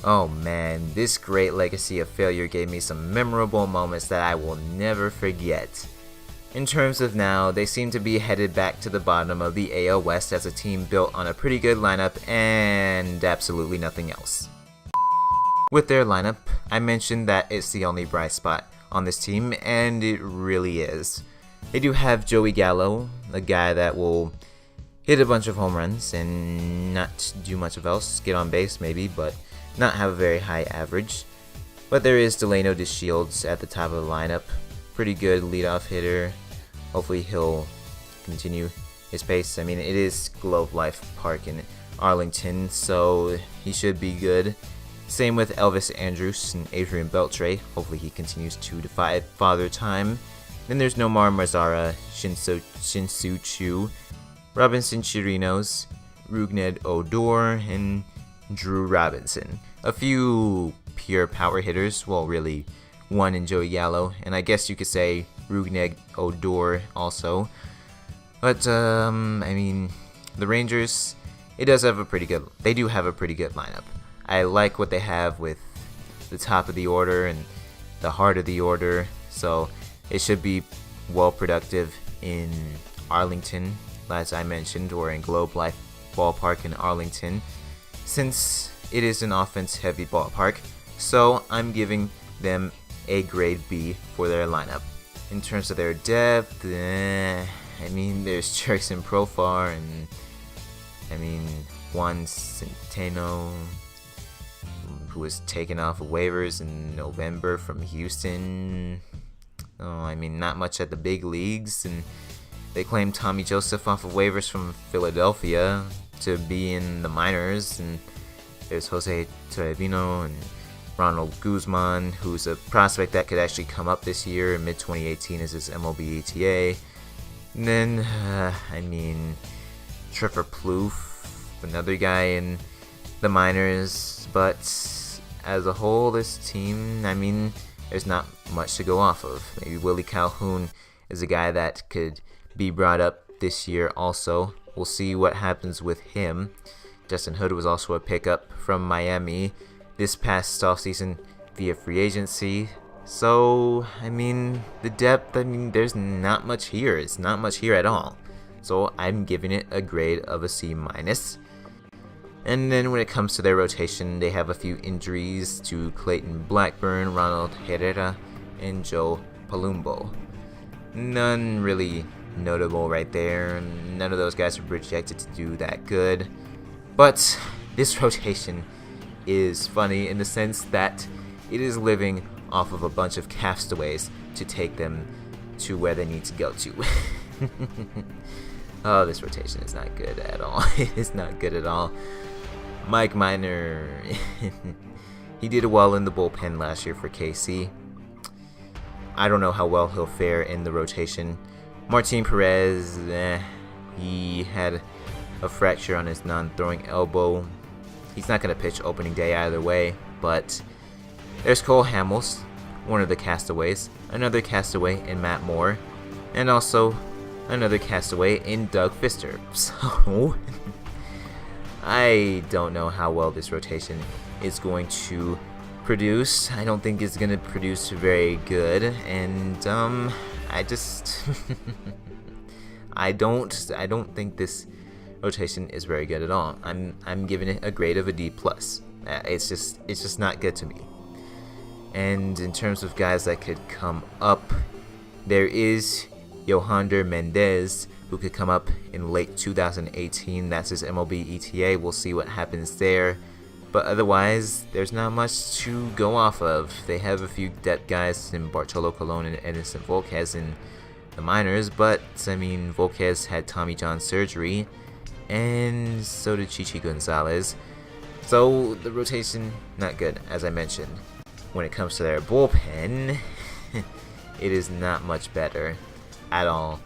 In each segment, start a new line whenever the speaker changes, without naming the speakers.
Oh man, this great legacy of failure gave me some memorable moments that I will never forget. In terms of now, they seem to be headed back to the bottom of the AL West as a team built on a pretty good lineup and absolutely nothing else. With their lineup, I mentioned that it's the only bright spot on this team, and it really is. They do have Joey Gallo, a guy that will hit a bunch of home runs and not do much of else, get on base maybe, but not have a very high average. But there is Delano DeShields at the top of the lineup, pretty good leadoff hitter. Hopefully he'll continue his pace. I mean, it is Globe Life Park in Arlington, so he should be good. Same with Elvis Andrus and Adrian Beltre. Hopefully he continues to defy Father Time. Then there's Nomar Mazara, Shin-Soo Choo, Robinson Chirinos, Rougned Odor, and Drew Robinson. A few pure power hitters, well really one in Joey Gallo, and I guess you could say Rougned Odor also. But I mean, the Rangers, they do have a pretty good lineup. I like what they have with the top of the order and the heart of the order, so it should be well productive in Arlington, as I mentioned, or in Globe Life Ballpark in Arlington, since it is an offense-heavy ballpark. So I'm giving them a grade B for their lineup. In terms of their depth, I mean, there's Jurickson Profar and Juan Centeno, who was taken off of waivers in November from Houston. Oh, I mean, not much at the big leagues, and they claimed Tommy Joseph off of waivers from Philadelphia to be in the minors, and there's Jose Trevino and Ronald Guzman, who's a prospect that could actually come up this year in mid-2018 as his MLB ETA. And then, Trevor Plouffe, another guy in the minors, but as a whole, this team, I mean, there's not much to go off of. Maybe Willie Calhoun is a guy that could be brought up this year also. We'll see what happens with him. Justin Hood was also a pickup from Miami this past offseason via free agency. So, I mean, the depth, there's not much here. It's not much here at all. So I'm giving it a grade of a C-. And then when it comes to their rotation, they have a few injuries to Clayton Blackburn, Ronald Herrera, and Joe Palumbo. None really notable right there. None of those guys are projected to do that good. But this rotation is funny in the sense that it is living off of a bunch of castaways to take them to where they need to go to. Oh, this rotation is not good at all. It is not good at all. Mike Minor, he did well in the bullpen last year for KC. I don't know how well he'll fare in the rotation. Martin Perez, he had a fracture on his non-throwing elbow. He's not going to pitch opening day either way, but there's Cole Hamels, one of the castaways, another castaway in Matt Moore, and also another castaway in Doug Fister. So I don't know how well this rotation is going to produce. I don't think it's going to produce very good, and I just I don't think this rotation is very good at all. I'm giving it a grade of a D+. It's just not good to me. And in terms of guys that could come up, there is Yohander Mendez, who could come up in late 2018. That's his MLB ETA. We'll see what happens there. But otherwise, there's not much to go off of. They have a few depth guys in Bartolo Colon and Edinson Volquez in the minors, but I mean, Volquez had Tommy John surgery, and so did Chichi Gonzalez. So the rotation, not good, as I mentioned. When it comes to their bullpen, it is not much better at all.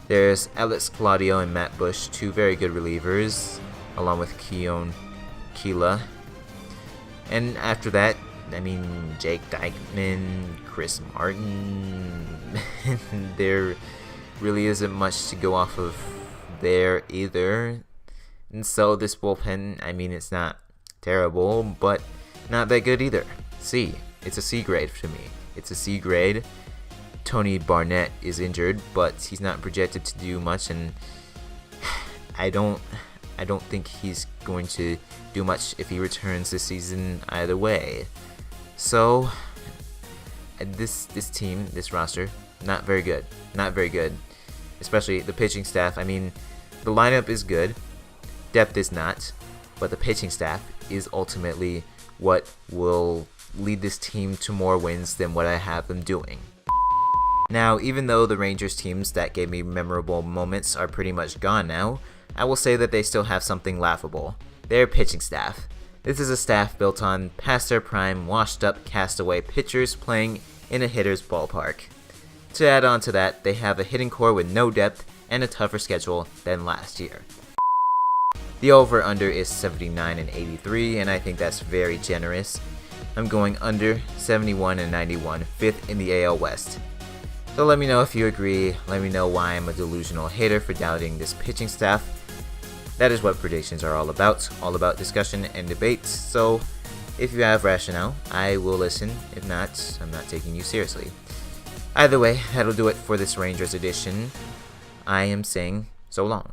There's Alex Claudio and Matt Bush, two very good relievers, along with Keon Keela. And after that, I mean, Jake Dykman, Chris Martin, there really isn't much to go off of there either. And so this bullpen, I mean, it's not terrible, but not that good either. C. It's a C grade to me. It's a C grade. Tony Barnett is injured, but he's not projected to do much, and I don't think he's going to do much if he returns this season either way. So this team, this roster, not very good. Not very good. Especially the pitching staff. I mean, the lineup is good. Depth is not. But the pitching staff is ultimately what will lead this team to more wins than what I have them doing. Now, even though the Rangers teams that gave me memorable moments are pretty much gone now, I will say that they still have something laughable. Their pitching staff. This is a staff built on past their prime, washed up castaway pitchers playing in a hitter's ballpark. To add on to that, they have a hitting core with no depth and a tougher schedule than last year. The over-under is 79 and 83, and I think that's very generous. I'm going under 71 and 91, 5th in the AL West. So let me know if you agree, let me know why I'm a delusional hater for doubting this pitching staff. That is what predictions are all about discussion and debate, so if you have rationale, I will listen. If not, I'm not taking you seriously. Either way, that'll do it for this Rangers edition. I am saying so long.